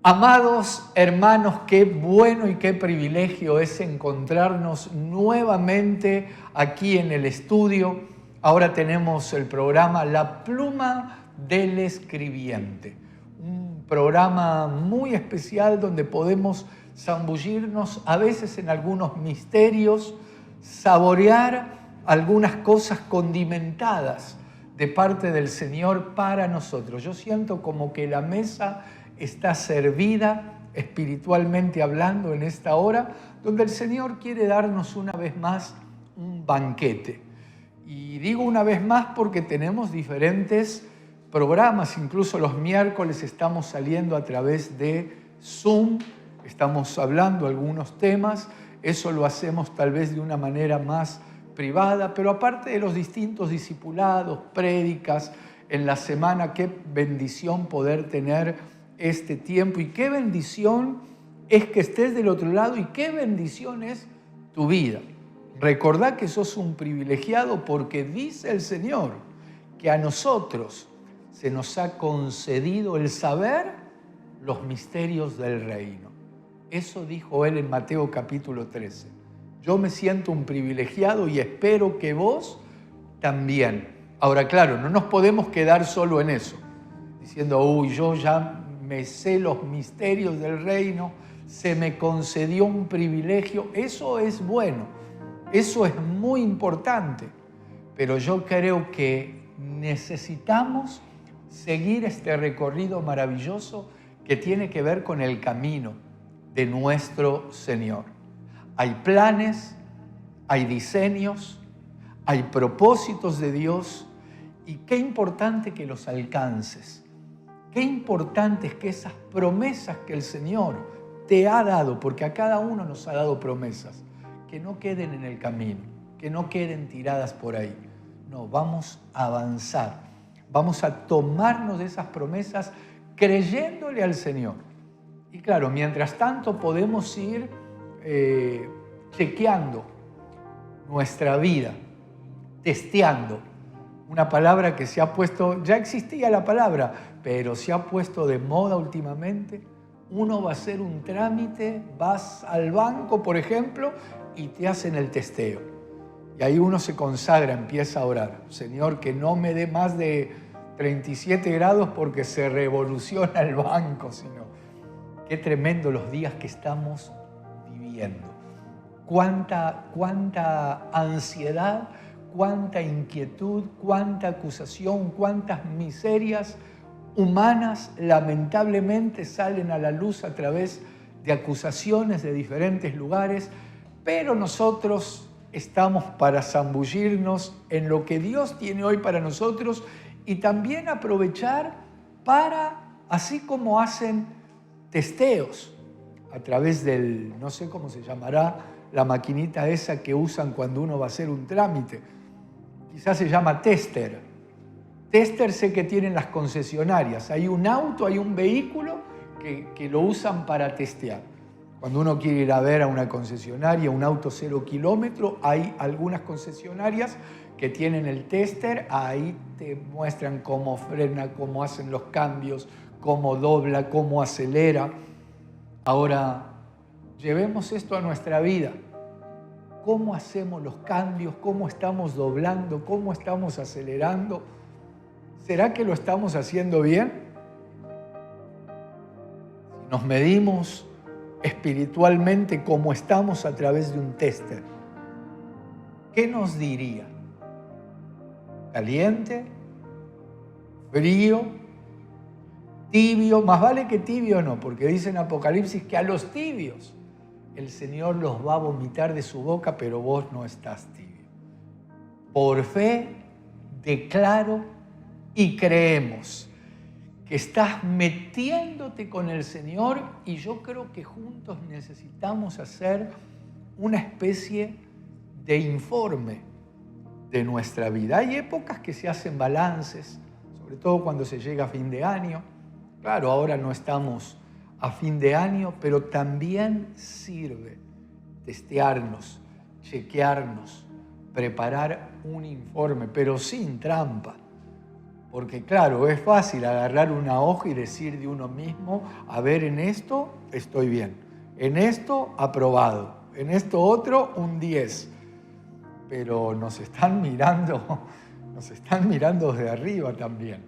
Amados hermanos, qué bueno y qué privilegio es encontrarnos nuevamente aquí en el estudio. Ahora tenemos el programa La Pluma del Escribiente, un programa muy especial donde podemos zambullirnos a veces en algunos misterios, saborear algunas cosas condimentadas de parte del Señor para nosotros. Yo siento como que la mesa está servida espiritualmente hablando en esta hora, donde el Señor quiere darnos una vez más un banquete. Y digo una vez más porque tenemos diferentes programas, incluso los miércoles estamos saliendo a través de Zoom, estamos hablando algunos temas, eso lo hacemos tal vez de una manera más privada, pero aparte de los distintos discipulados, prédicas en la semana, qué bendición poder tener este tiempo y qué bendición es que estés del otro lado y qué bendición es tu vida. Recordá que sos un privilegiado porque dice el Señor que a nosotros se nos ha concedido el saber los misterios del reino. Eso dijo Él en Mateo capítulo 13. Yo me siento un privilegiado y espero que vos también. Ahora, claro, no nos podemos quedar solo en eso, diciendo, uy, yo ya me sé los misterios del reino, se me concedió un privilegio. Eso es bueno, eso es muy importante, pero yo creo que necesitamos seguir este recorrido maravilloso que tiene que ver con el camino de nuestro Señor. Hay planes, hay diseños, hay propósitos de Dios y qué importante que los alcances. Qué importante es que esas promesas que el Señor te ha dado, porque a cada uno nos ha dado promesas, que no queden en el camino, que no queden tiradas por ahí. No, vamos a avanzar, vamos a tomarnos de esas promesas creyéndole al Señor. Y claro, mientras tanto podemos ir chequeando nuestra vida, testeando. Una palabra que se ha puesto, ya existía la palabra, pero se ha puesto de moda últimamente. Uno va a hacer un trámite, vas al banco, por ejemplo, y te hacen el testeo. Y ahí uno se consagra, empieza a orar. Señor, que no me dé más de 37 grados porque se revoluciona el banco, sino qué tremendo los días que estamos viviendo. Cuánta ansiedad, cuánta inquietud, cuánta acusación, cuántas miserias humanas lamentablemente salen a la luz a través de acusaciones de diferentes lugares, pero nosotros estamos para zambullirnos en lo que Dios tiene hoy para nosotros y también aprovechar para, así como hacen testeos a través del, no sé cómo se llamará, la maquinita esa que usan cuando uno va a hacer un trámite, quizás se llama tester. Tester sé que tienen las concesionarias. Hay un auto, hay un vehículo que lo usan para testear. Cuando uno quiere ir a ver a una concesionaria, un auto 0 kilómetro, hay algunas concesionarias que tienen el tester, ahí te muestran cómo frena, cómo hacen los cambios, cómo dobla, cómo acelera. Ahora, llevemos esto a nuestra vida. ¿Cómo hacemos los cambios? ¿Cómo estamos doblando? ¿Cómo estamos acelerando? ¿Será que lo estamos haciendo bien? Si nos medimos espiritualmente cómo estamos a través de un tester, ¿qué nos diría? ¿Caliente? ¿Frío? ¿Tibio? Más vale que tibio no, porque dice en Apocalipsis que a los tibios el Señor los va a vomitar de su boca, pero vos no estás tibio. Por fe declaro y creemos que estás metiéndote con el Señor y yo creo que juntos necesitamos hacer una especie de informe de nuestra vida. Hay épocas que se hacen balances, sobre todo cuando se llega a fin de año. Claro, ahora no estamos a fin de año, pero también sirve testearnos, chequearnos, preparar un informe, pero sin trampa. Porque claro, es fácil agarrar una hoja y decir de uno mismo, a ver, en esto estoy bien, en esto aprobado, en esto otro un 10. Pero nos están mirando desde arriba también.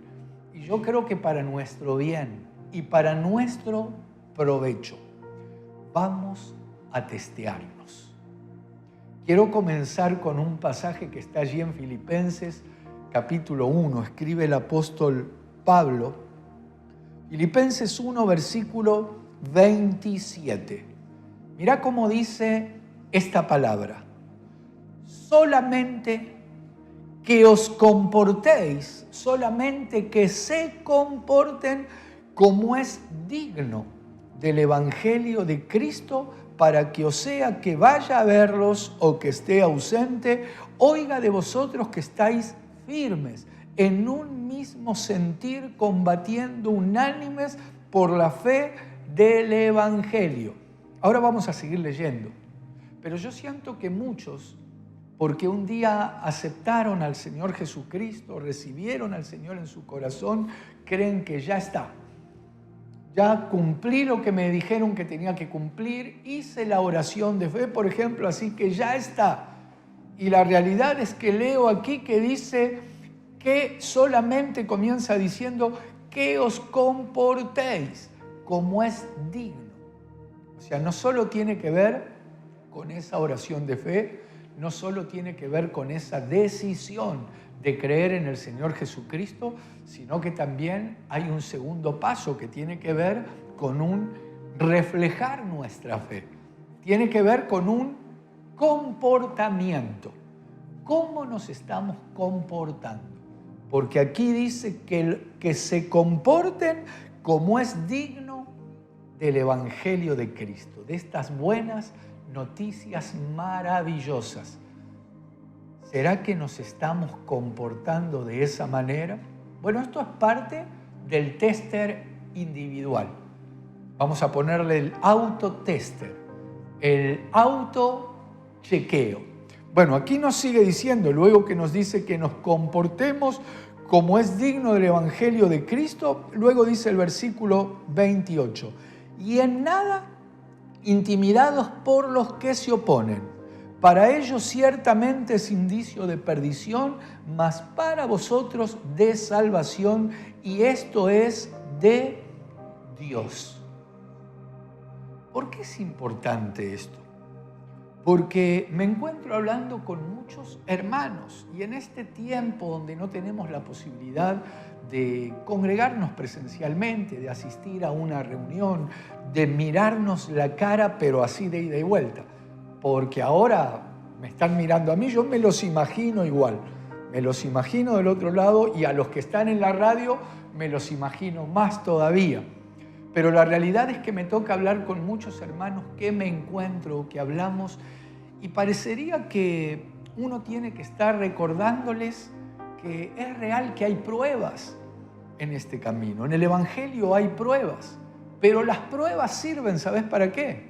Y yo creo que para nuestro bien y para nuestro provecho vamos a testearnos. Quiero comenzar con un pasaje que está allí en Filipenses capítulo 1, escribe el apóstol Pablo, Filipenses 1, versículo 27. Mirá cómo dice esta palabra: solamente que os comportéis, solamente que se comporten como es digno del Evangelio de Cristo, para que, o sea que vaya a verlos o que esté ausente, oiga de vosotros que estáis firmes, en un mismo sentir, combatiendo unánimes por la fe del Evangelio. Ahora vamos a seguir leyendo, pero yo siento que muchos, porque un día aceptaron al Señor Jesucristo, recibieron al Señor en su corazón, creen que ya está. Ya cumplí lo que me dijeron que tenía que cumplir, hice la oración de fe, por ejemplo, así que ya está. Y la realidad es que leo aquí que dice que solamente comienza diciendo que os comportéis como es digno. O sea, no solo tiene que ver con esa oración de fe, no solo tiene que ver con esa decisión de creer en el Señor Jesucristo, sino que también hay un segundo paso que tiene que ver con un reflejar nuestra fe. Tiene que ver con un comportamiento. ¿Cómo nos estamos comportando? Porque aquí dice que se comporten como es digno del Evangelio de Cristo, de estas buenas noticias maravillosas. ¿Será que nos estamos comportando de esa manera? Bueno, esto es parte del tester individual. Vamos a ponerle el autotester, el autochequeo. Bueno, aquí nos sigue diciendo, luego que nos dice que nos comportemos como es digno del Evangelio de Cristo, luego dice el versículo 28, y en nada intimidados por los que se oponen. Para ellos ciertamente es indicio de perdición, mas para vosotros de salvación, y esto es de Dios. ¿Por qué es importante esto? Porque me encuentro hablando con muchos hermanos y en este tiempo donde no tenemos la posibilidad de congregarnos presencialmente, de asistir a una reunión, de mirarnos la cara, pero así de ida y vuelta. Porque ahora me están mirando a mí, yo me los imagino igual. Me los imagino del otro lado y a los que están en la radio me los imagino más todavía. Pero la realidad es que me toca hablar con muchos hermanos que me encuentro, que hablamos, y parecería que uno tiene que estar recordándoles que es real que hay pruebas en este camino. En el Evangelio hay pruebas, pero las pruebas sirven, ¿sabes para qué?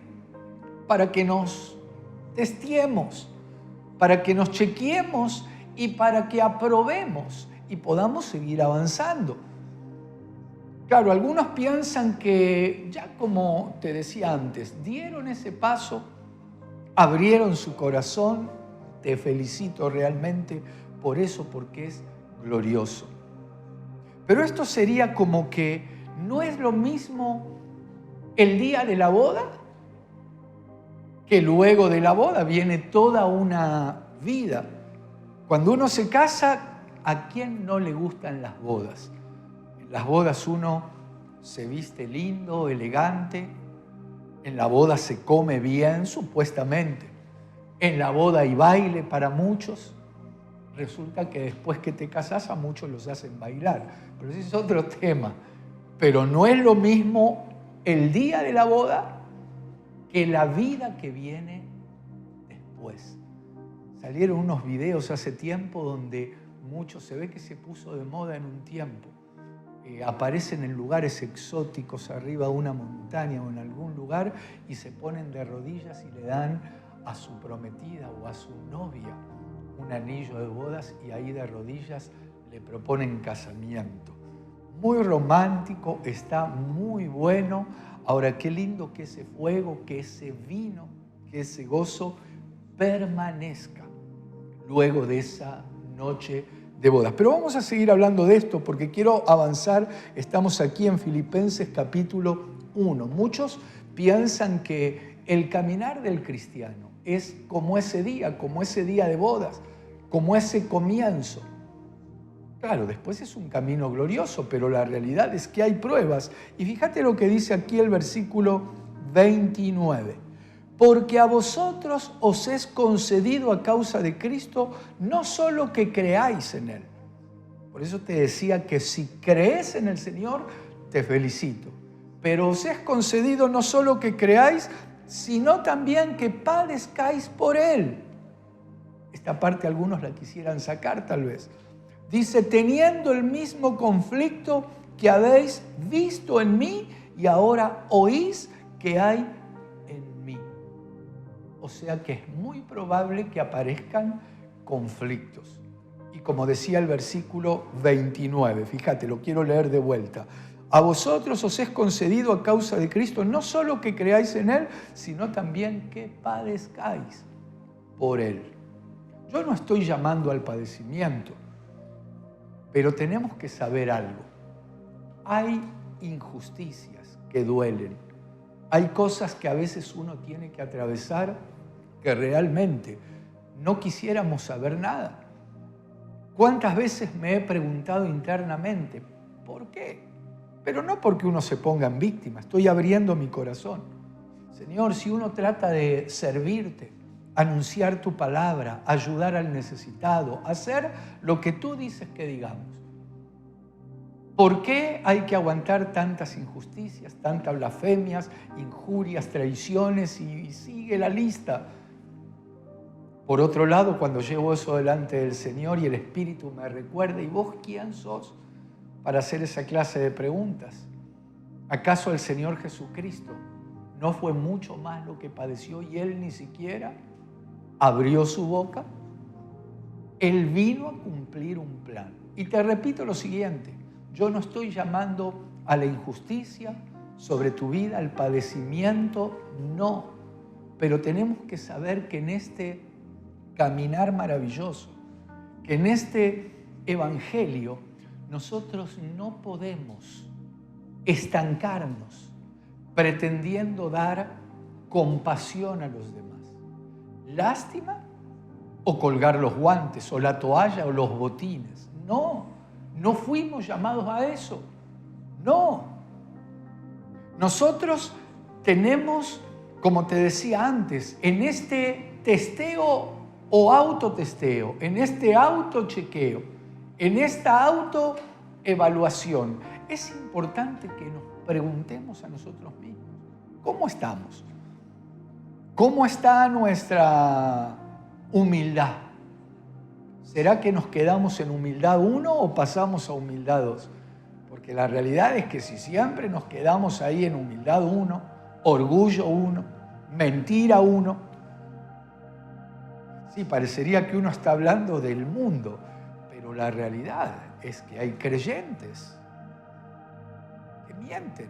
Para que nos testiemos, para que nos chequeemos y para que aprobemos y podamos seguir avanzando. Claro, algunos piensan que ya como te decía antes, dieron ese paso, abrieron su corazón, te felicito realmente por eso, porque es glorioso. Pero esto sería como que no es lo mismo el día de la boda, que luego de la boda viene toda una vida. Cuando uno se casa, ¿a quién no le gustan las bodas? En las bodas uno se viste lindo, elegante. En la boda se come bien, supuestamente. En la boda hay baile para muchos. Resulta que después que te casas a muchos los hacen bailar. Pero ese es otro tema. Pero no es lo mismo el día de la boda que la vida que viene después. Salieron unos videos hace tiempo donde muchos, se ve que se puso de moda en un tiempo. Aparecen en lugares exóticos, arriba de una montaña o en algún lugar, y se ponen de rodillas y le dan a su prometida o a su novia un anillo de bodas, y ahí de rodillas le proponen casamiento. Muy romántico, está muy bueno. Ahora, qué lindo que ese fuego, que ese vino, que ese gozo permanezca luego de esa noche de bodas. Pero vamos a seguir hablando de esto porque quiero avanzar. Estamos aquí en Filipenses capítulo 1. Muchos piensan que el caminar del cristiano es como ese día de bodas, como ese comienzo. Claro, después es un camino glorioso, pero la realidad es que hay pruebas. Y fíjate lo que dice aquí el versículo 29. Porque a vosotros os es concedido a causa de Cristo no solo que creáis en Él. Por eso te decía que si crees en el Señor, te felicito. Pero os es concedido no solo que creáis, sino también que padezcáis por Él. Esta parte algunos la quisieran sacar tal vez. Dice, teniendo el mismo conflicto que habéis visto en mí y ahora oís que hay en mí. O sea que es muy probable que aparezcan conflictos. Y como decía el versículo 29, fíjate, lo quiero leer de vuelta. A vosotros os es concedido a causa de Cristo no solo que creáis en Él, sino también que padezcáis por Él. Yo no estoy llamando al padecimiento, pero tenemos que saber algo. Hay injusticias que duelen. Hay cosas que a veces uno tiene que atravesar que realmente no quisiéramos saber nada. ¿Cuántas veces me he preguntado internamente, ¿por qué? Pero no porque uno se ponga en víctima, estoy abriendo mi corazón. Señor, si uno trata de servirte, anunciar tu palabra, ayudar al necesitado, hacer lo que tú dices que digamos, ¿por qué hay que aguantar tantas injusticias, tantas blasfemias, injurias, traiciones y sigue la lista? Por otro lado, cuando llevo eso delante del Señor y el Espíritu me recuerda, ¿y vos quién sos para hacer esa clase de preguntas? ¿Acaso el Señor Jesucristo no fue mucho más lo que padeció y Él ni siquiera abrió su boca? Él vino a cumplir un plan. Y te repito lo siguiente, yo no estoy llamando a la injusticia sobre tu vida, al padecimiento, no. Pero tenemos que saber que en este caminar maravilloso, que en este evangelio nosotros no podemos estancarnos pretendiendo dar compasión a los demás. Lástima o colgar los guantes o la toalla o los botines. No, no fuimos llamados a eso. No. Nosotros tenemos, como te decía antes, en este testeo o autotesteo, en este autochequeo, en esta autoevaluación, es importante que nos preguntemos a nosotros mismos, ¿cómo estamos? ¿Cómo está nuestra humildad? ¿Será que nos quedamos en humildad 1 o pasamos a humildad 2? Porque la realidad es que si siempre nos quedamos ahí en humildad 1, orgullo 1, mentira 1, sí, parecería que uno está hablando del mundo, pero la realidad es que hay creyentes que mienten.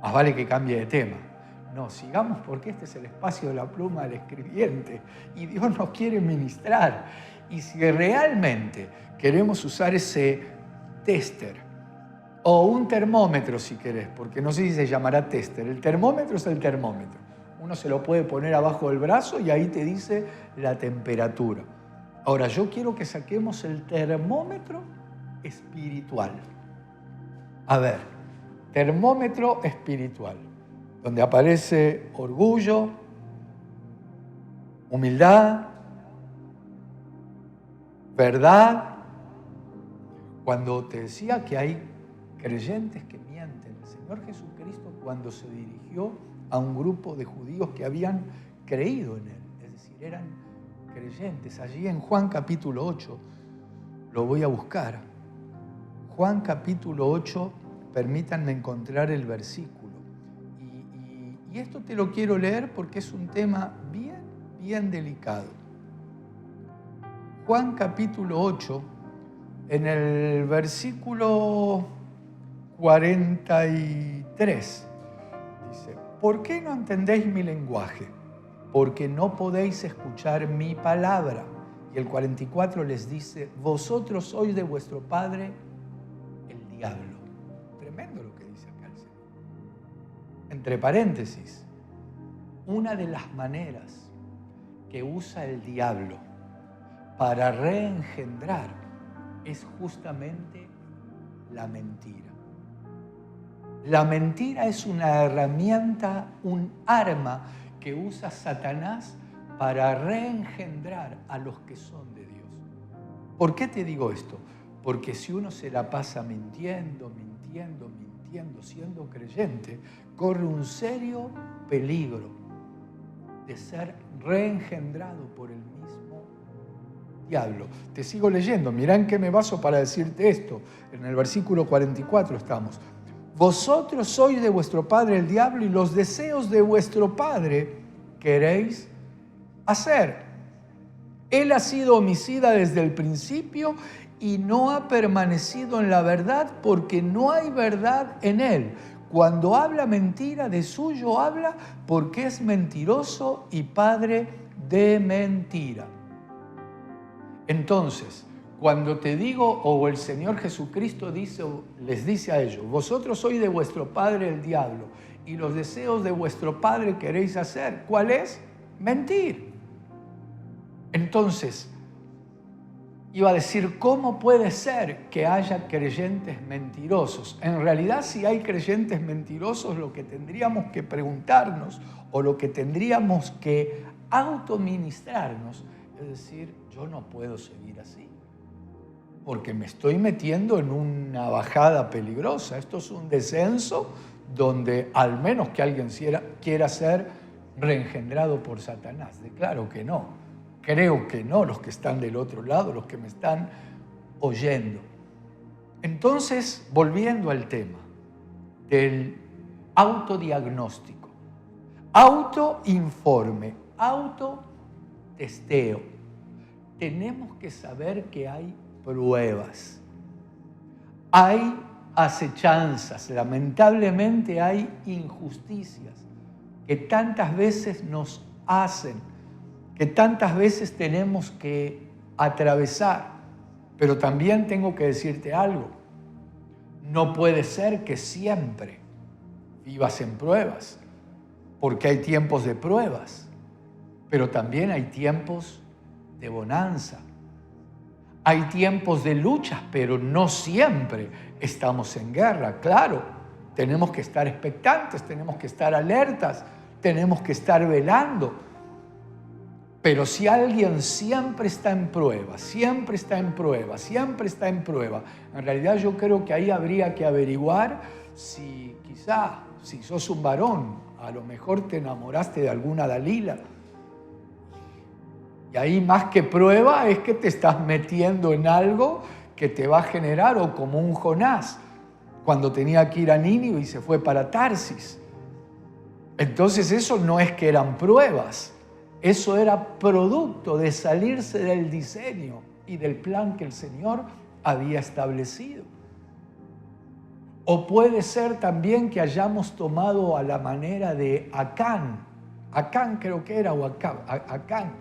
Más vale que cambie de tema. No, sigamos porque este es el espacio de la pluma del escribiente y Dios nos quiere ministrar. Y si realmente queremos usar ese tester o un termómetro si querés, porque no sé si se llamará tester, el termómetro es el termómetro. Uno se lo puede poner abajo del brazo y ahí te dice la temperatura. Ahora, yo quiero que saquemos el termómetro espiritual. A ver, termómetro espiritual, donde aparece orgullo, humildad, verdad. Cuando te decía que hay creyentes que mienten, el Señor Jesucristo cuando se dirigió a un grupo de judíos que habían creído en Él, es decir, eran creyentes. Allí en Juan capítulo 8, lo voy a buscar. Juan capítulo 8, permítanme encontrar el versículo. Y esto te lo quiero leer porque es un tema bien delicado. Juan capítulo 8, en el versículo 43, dice: ¿por qué no entendéis mi lenguaje? Porque no podéis escuchar mi palabra. Y el 44 les dice: vosotros sois de vuestro padre el diablo. Tremendo lo que dice acá el Señor. Entre paréntesis, una de las maneras que usa el diablo para reengendrar es justamente la mentira. La mentira es una herramienta, un arma que usa Satanás para reengendrar a los que son de Dios. ¿Por qué te digo esto? Porque si uno se la pasa mintiendo, siendo creyente, corre un serio peligro de ser reengendrado por el mismo diablo. Te sigo leyendo, mirá en qué me baso para decirte esto. En el versículo 44 estamos. Vosotros sois de vuestro padre el diablo y los deseos de vuestro padre queréis hacer. Él ha sido homicida desde el principio y no ha permanecido en la verdad porque no hay verdad en él. Cuando habla mentira, de suyo habla porque es mentiroso y padre de mentira. Entonces, cuando te digo, o el Señor Jesucristo les dice a ellos: vosotros sois de vuestro padre el diablo y los deseos de vuestro padre queréis hacer. ¿Cuál es? Mentir. Entonces, iba a decir, ¿cómo puede ser que haya creyentes mentirosos? En realidad, si hay creyentes mentirosos, lo que tendríamos que preguntarnos o lo que tendríamos que autoministrarnos es decir: yo no puedo seguir así, porque me estoy metiendo en una bajada peligrosa. Esto es un descenso donde al menos que alguien quiera ser reengendrado por Satanás. Declaro que no. Creo que no, los que están del otro lado, los que me están oyendo. Entonces, volviendo al tema del autodiagnóstico, autoinforme, autotesteo, tenemos que saber que hay pruebas, hay acechanzas, lamentablemente hay injusticias que tantas veces nos hacen, que tantas veces tenemos que atravesar. Pero también tengo que decirte algo: no puede ser que siempre vivas en pruebas, porque hay tiempos de pruebas, pero también hay tiempos de bonanza. Hay tiempos de luchas, pero no siempre estamos en guerra. Claro, tenemos que estar expectantes, tenemos que estar alertas, tenemos que estar velando. Pero si alguien siempre está en prueba, siempre está en prueba, siempre está en prueba, en realidad yo creo que ahí habría que averiguar si quizá, si sos un varón, a lo mejor te enamoraste de alguna Dalila. Y ahí más que prueba es que te estás metiendo en algo que te va a generar, o como un Jonás, cuando tenía que ir a Nínive y se fue para Tarsis. Entonces eso no es que eran pruebas, eso era producto de salirse del diseño y del plan que el Señor había establecido. O puede ser también que hayamos tomado a la manera de Acán. Acán creo que era, o Acán.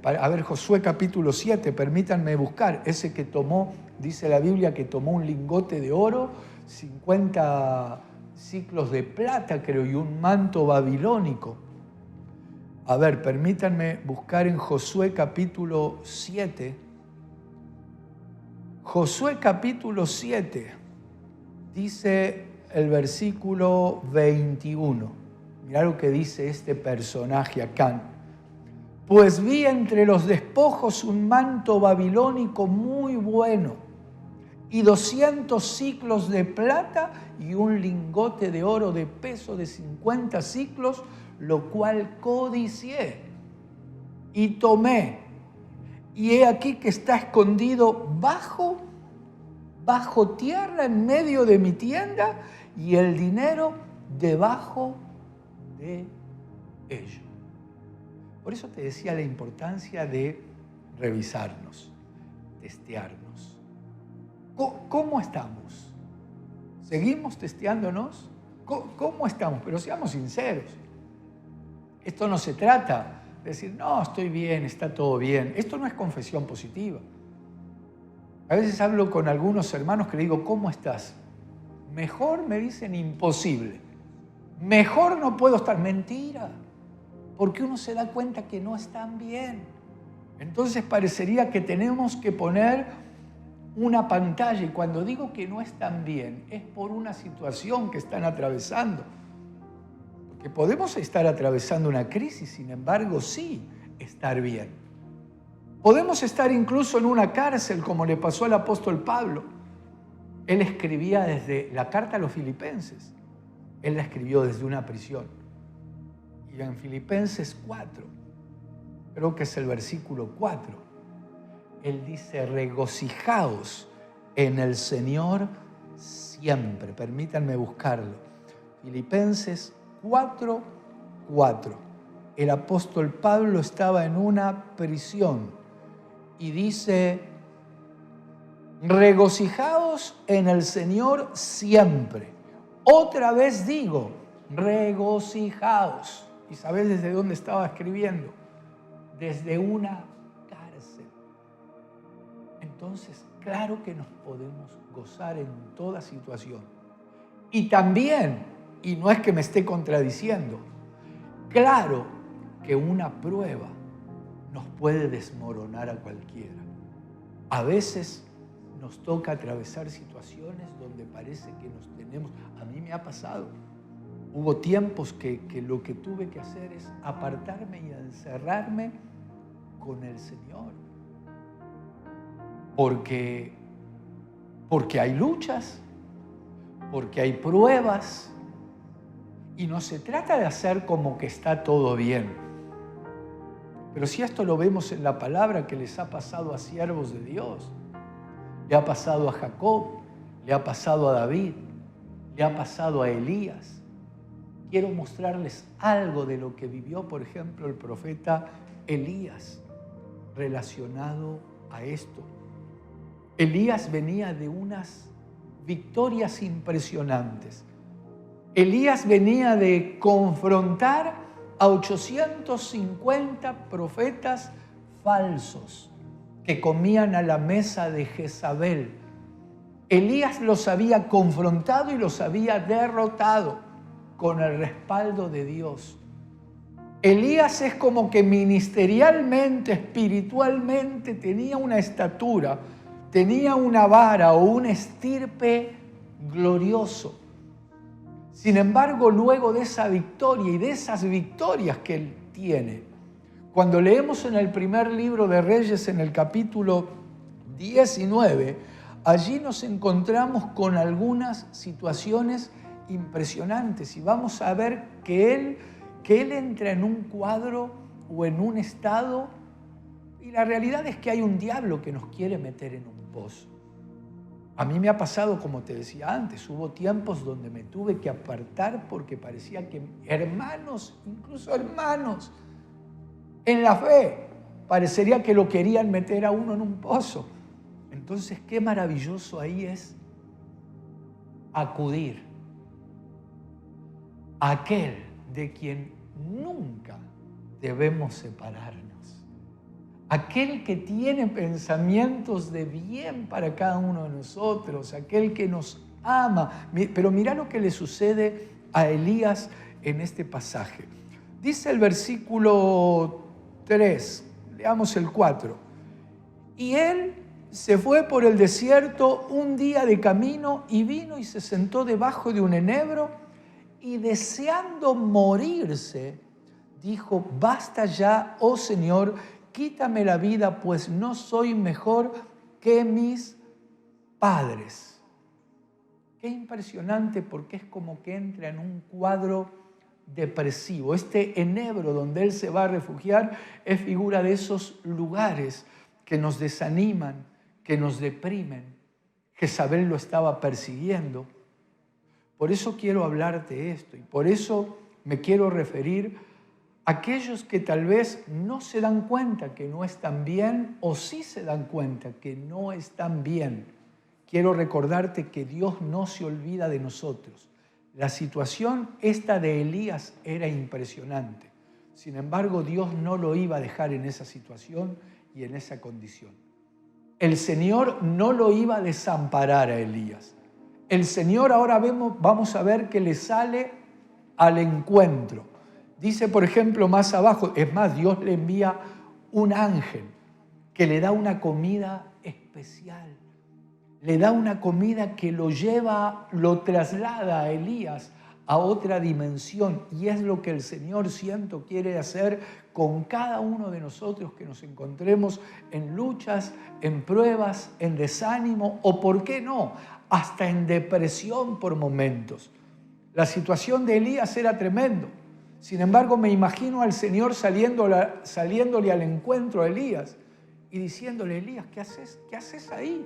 A ver, Josué capítulo 7, permítanme buscar. Ese que tomó, dice la Biblia, que tomó un lingote de oro, 50 ciclos de plata, creo, y un manto babilónico. A ver, permítanme buscar en Josué capítulo 7. Josué capítulo 7, dice el versículo 21. Mirá lo que dice este personaje Acán. Pues vi entre los despojos un manto babilónico muy bueno y 200 ciclos de plata y un lingote de oro de peso de 50 ciclos, lo cual codicié y tomé. Y he aquí que está escondido bajo tierra en medio de mi tienda y el dinero debajo de ello. Por eso te decía la importancia de revisarnos, testearnos. ¿Cómo estamos? ¿Seguimos testeándonos? ¿Cómo estamos? Pero seamos sinceros. Esto no se trata de decir, no, estoy bien, está todo bien. Esto no es confesión positiva. A veces hablo con algunos hermanos que le digo, ¿cómo estás? Mejor me dicen imposible. Mejor no puedo estar. Mentira. Porque uno se da cuenta que no están bien. Entonces parecería que tenemos que poner una pantalla, y cuando digo que no están bien, es por una situación que están atravesando. Porque podemos estar atravesando una crisis, sin embargo, sí estar bien. Podemos estar incluso en una cárcel, como le pasó al apóstol Pablo. Él escribía desde la carta a los Filipenses. Él la escribió desde una prisión. Y en Filipenses 4, creo que es el versículo 4, él dice, regocijaos en el Señor siempre. Permítanme buscarlo. Filipenses 4:4. El apóstol Pablo estaba en una prisión y dice, regocijaos en el Señor siempre. Otra vez digo, regocijaos. ¿Y sabés desde dónde estaba escribiendo? Desde una cárcel. Entonces, claro que nos podemos gozar en toda situación. Y también, y no es que me esté contradiciendo, claro que una prueba nos puede desmoronar a cualquiera. A veces nos toca atravesar situaciones donde parece que nos tenemos. A mí me ha pasado. Hubo tiempos que lo que tuve que hacer es apartarme y encerrarme con el Señor. Porque hay luchas, porque hay pruebas, y no se trata de hacer como que está todo bien. Pero si esto lo vemos en la palabra que les ha pasado a siervos de Dios, le ha pasado a Jacob, le ha pasado a David, le ha pasado a Elías. Quiero mostrarles algo de lo que vivió, por ejemplo, el profeta Elías relacionado a esto. Elías venía de unas victorias impresionantes. Elías venía de confrontar a 850 profetas falsos que comían a la mesa de Jezabel. Elías los había confrontado y los había derrotado con el respaldo de Dios. Elías es como que ministerialmente, espiritualmente tenía una estatura, tenía una vara o un estirpe glorioso. Sin embargo, luego de esa victoria y de esas victorias que él tiene, cuando leemos en el primer libro de Reyes, en el capítulo 19, allí nos encontramos con algunas situaciones impresionantes y vamos a ver que él entra en un cuadro o en un estado, y la realidad es que hay un diablo que nos quiere meter en un pozo. A mí me ha pasado, como te decía antes, hubo tiempos donde me tuve que apartar porque parecía que hermanos, incluso hermanos, en la fe, parecería que lo querían meter a uno en un pozo. Entonces, qué maravilloso ahí es acudir a aquel de quien nunca debemos separarnos. Aquel que tiene pensamientos de bien para cada uno de nosotros, aquel que nos ama. Pero mira lo que le sucede a Elías en este pasaje. Dice el versículo 3, leamos el 4. Y él se fue por el desierto un día de camino y vino y se sentó debajo de un enebro y deseando morirse, dijo, basta ya, oh Señor, quítame la vida, pues no soy mejor que mis padres. Qué impresionante, porque es como que entra en un cuadro depresivo. Este enebro donde él se va a refugiar es figura de esos lugares que nos desaniman, que nos deprimen. Jezabel lo estaba persiguiendo. Por eso quiero hablarte de esto y por eso me quiero referir aquellos que tal vez no se dan cuenta que no están bien o sí se dan cuenta que no están bien, quiero recordarte que Dios no se olvida de nosotros. La situación esta de Elías era impresionante. Sin embargo, Dios no lo iba a dejar en esa situación y en esa condición. El Señor no lo iba a desamparar a Elías. El Señor ahora vamos a ver que le sale al encuentro. Dice, por ejemplo, más abajo, es más, Dios le envía un ángel que le da una comida especial. Le da una comida que lo lleva, lo traslada a Elías a otra dimensión. Y es lo que el Señor, siento, quiere hacer con cada uno de nosotros que nos encontremos en luchas, en pruebas, en desánimo o, ¿por qué no?, hasta en depresión por momentos. La situación de Elías era tremendo. Sin embargo, me imagino al Señor saliéndole al encuentro a Elías y diciéndole, Elías, ¿qué haces? ¿Qué haces ahí?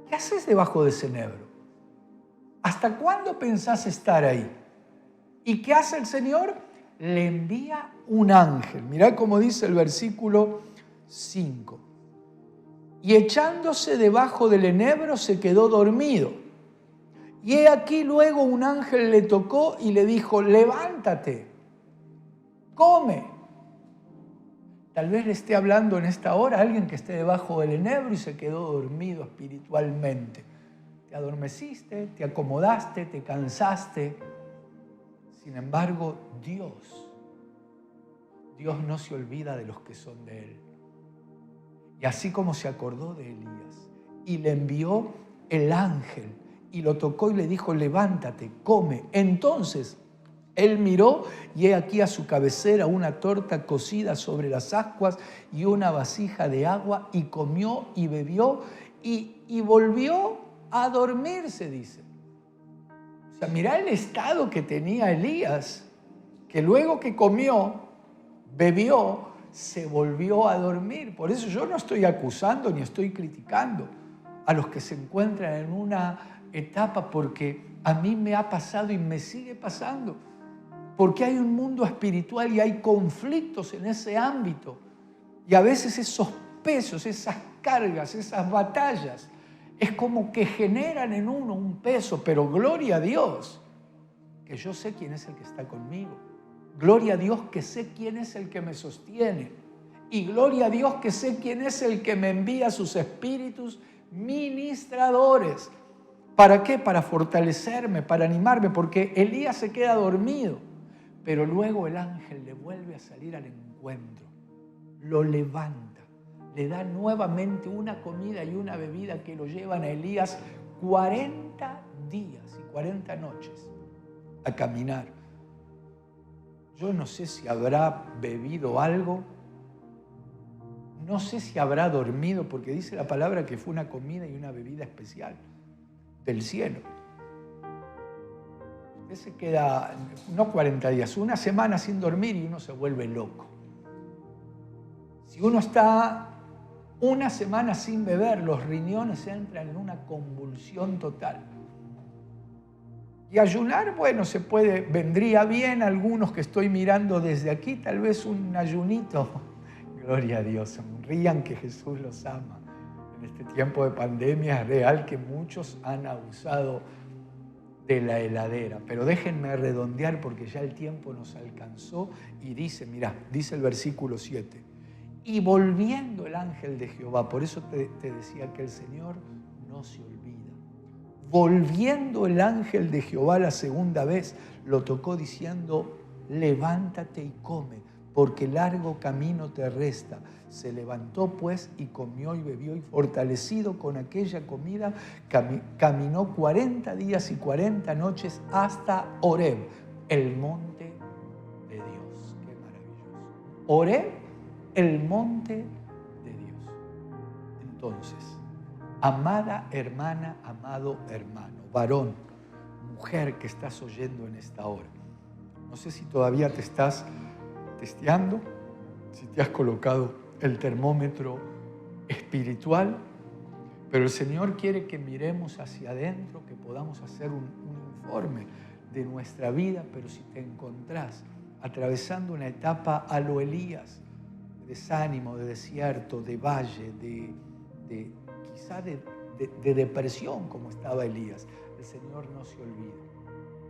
¿Qué haces debajo de ese enebro? ¿Hasta cuándo pensás estar ahí? ¿Y qué hace el Señor? Le envía un ángel. Mirá cómo dice el versículo 5. Y echándose debajo del enebro se quedó dormido. Y he aquí luego un ángel le tocó y le dijo, levántate, come. Tal vez le esté hablando en esta hora a alguien que esté debajo del enebro y se quedó dormido espiritualmente. Te adormeciste, te acomodaste, te cansaste. Sin embargo, Dios no se olvida de los que son de Él. Y así como se acordó de Elías y le envió el ángel y lo tocó y le dijo, levántate, come. Entonces él miró y he aquí a su cabecera una torta cocida sobre las ascuas y una vasija de agua, y comió y bebió y volvió a dormirse, dice. O sea, mirá el estado que tenía Elías, que luego que comió, bebió, se volvió a dormir. Por eso yo no estoy acusando ni estoy criticando a los que se encuentran en una etapa, porque a mí me ha pasado y me sigue pasando. Porque hay un mundo espiritual y hay conflictos en ese ámbito. Y a veces esos pesos, esas cargas, esas batallas, es como que generan en uno un peso, pero gloria a Dios, que yo sé quién es el que está conmigo. Gloria a Dios que sé quién es el que me sostiene. Y gloria a Dios que sé quién es el que me envía sus espíritus ministradores. ¿Para qué? Para fortalecerme, para animarme, porque Elías se queda dormido. Pero luego el ángel le vuelve a salir al encuentro, lo levanta, le da nuevamente una comida y una bebida que lo llevan a Elías 40 días y 40 noches a caminar. Yo no sé si habrá bebido algo, no sé si habrá dormido, porque dice la palabra que fue una comida y una bebida especial del cielo. Usted se queda, no 40 días, una semana sin dormir y uno se vuelve loco. Si uno está una semana sin beber, los riñones entran en una convulsión total. Y ayunar, bueno, se puede, vendría bien a algunos que estoy mirando desde aquí, tal vez un ayunito. Gloria a Dios, sonrían que Jesús los ama. En este tiempo de pandemia es real que muchos han abusado de la heladera, pero déjenme redondear porque ya el tiempo nos alcanzó y dice, mirá, dice el versículo 7, y volviendo el ángel de Jehová, por eso te decía que el Señor no se olvida. Volviendo el ángel de Jehová la segunda vez, lo tocó diciendo, levántate y come, porque largo camino te resta. Se levantó pues y comió y bebió, y fortalecido con aquella comida, caminó 40 días y 40 noches hasta Horeb, el monte de Dios. Qué maravilloso. Horeb, el monte de Dios. Entonces, amada hermana, amado hermano, varón, mujer que estás oyendo en esta hora, no sé si todavía te estás testeando, si te has colocado el termómetro espiritual, pero el Señor quiere que miremos hacia adentro, que podamos hacer un informe de nuestra vida, pero si te encontrás atravesando una etapa a lo Elías, de desánimo, de desierto, de valle, quizá de depresión como estaba Elías. El Señor no se olvida.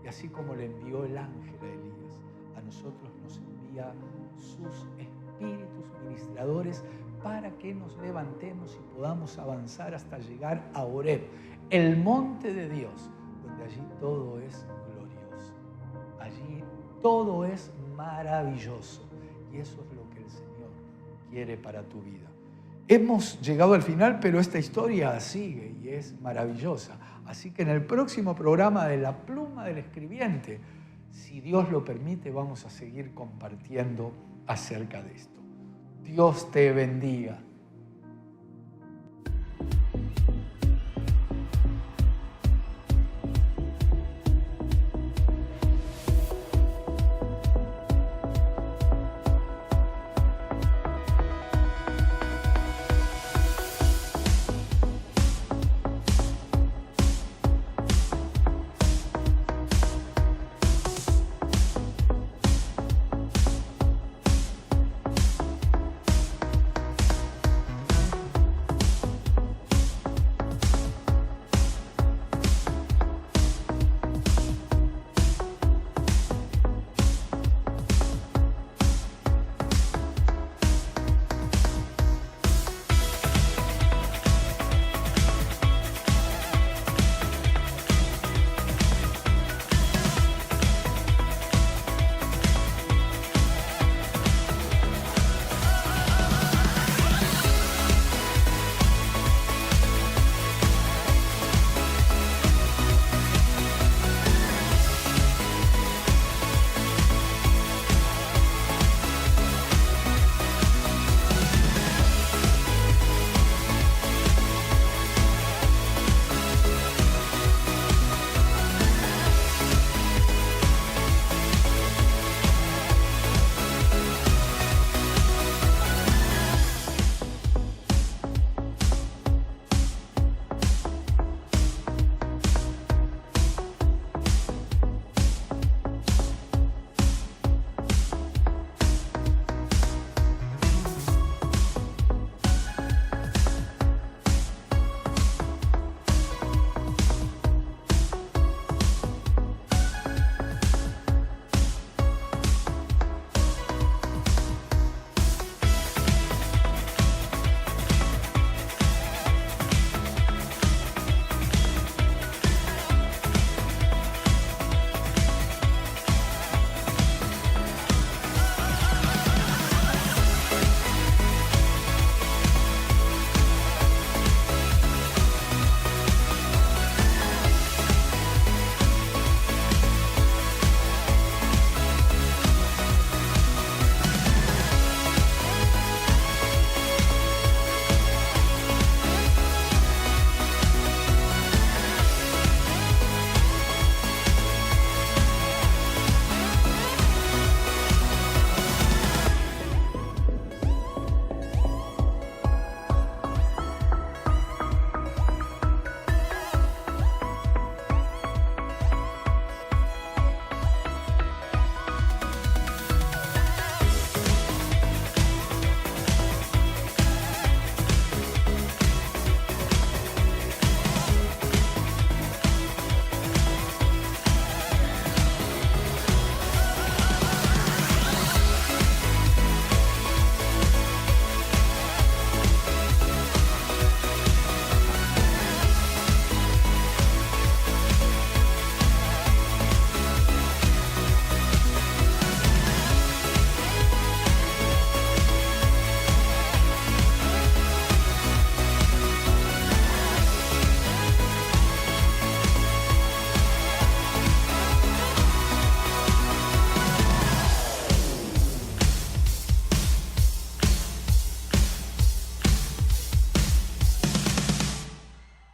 Y así como le envió el ángel a Elías, a nosotros nos envía sus espíritus ministradores para que nos levantemos y podamos avanzar hasta llegar a Horeb, el monte de Dios, donde allí todo es glorioso. Allí todo es maravilloso. Y eso es lo que el Señor quiere para tu vida. Hemos llegado al final, pero esta historia sigue y es maravillosa. Así que en el próximo programa de La Pluma del Escribiente, si Dios lo permite, vamos a seguir compartiendo acerca de esto. Dios te bendiga.